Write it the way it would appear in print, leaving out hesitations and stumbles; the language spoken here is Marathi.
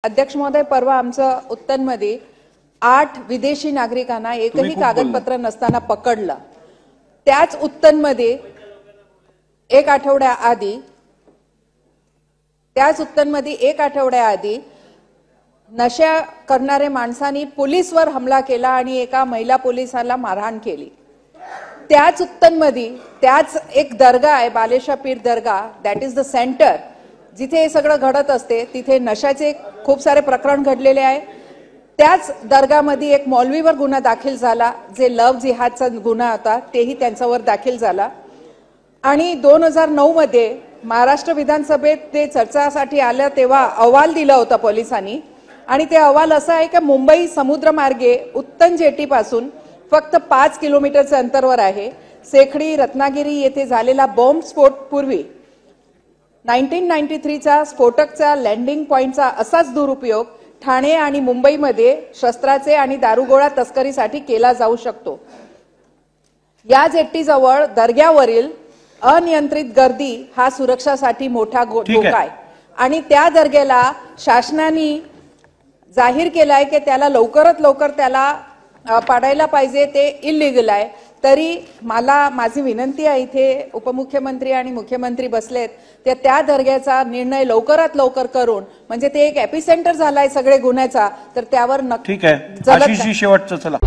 अध्यक्ष महोदय, परवा आमचं उत्तनमध्ये 8 विदेशी नागरिकांना एकही कागदपत्र नसताना पकडलं। त्याच उत्तनमध्ये एक आठवड्याआधी नशा करणारे माणसांनी पोलिसवर हमला केला आणि एका महिला पोलिसाला मारहाण केली। त्याच उत्तनमध्ये त्याच एक दर्गा आहे, बालेशाह पीर दर्गा, दॅट इज द सेंटर जिथे हे सगळं घडत असते। तिथे नशाचे खूप सारे प्रकरण घडलेले आहे। त्याच दर्गामध्ये एक मौलवीवर गुन्हा दाखल झाला, जे लव जिहादचा गुन्हा होता, तेही त्यांच्यावर दाखल झाला। आणि 2009 मध्ये महाराष्ट्र विधानसभेत ते चर्चासाठी आलं तेव्हा अहवाल दिला होता पोलिसांनी, आणि ते अहवाल असा आहे की मुंबई समुद्रमार्गे उत्तन जेटीपासून फक्त 5 किलोमीटरच्या अंतरावर आहे। सेखडी रत्नागिरी येथे झालेला बॉम्बस्फोट पूर्वी 1993 चा स्फोटकचा लँडिंग पॉइंटचा असाच दुरुपयोग ठाणे आणि मुंबईमध्ये शस्त्राचे आणि दारुगोळा तस्करीसाठी केला जाऊ शकतो। या जेट्टीजवळ दर्ग्यावरील अनियंत्रित गर्दी हा सुरक्षासाठी मोठा धोका आहे, आणि त्या दर्ग्याला शासनाने जाहीर केलाय की त्याला लवकरात लवकर त्याला पाडायला पाहिजे, ते इल्लीगल आहे। तरी माझी विनंती आहे, इथे उपमुख्यमंत्री आणि मुख्यमंत्री बसलेत, त्या दर्ग्याचा निर्णय लवकरात लवकर करून, म्हणजे ते एक एपिसेंटर झालाय सगळे गुन्ह्याचा, तर त्यावर ठीक आहे। आशिषजी शेवटचं चला।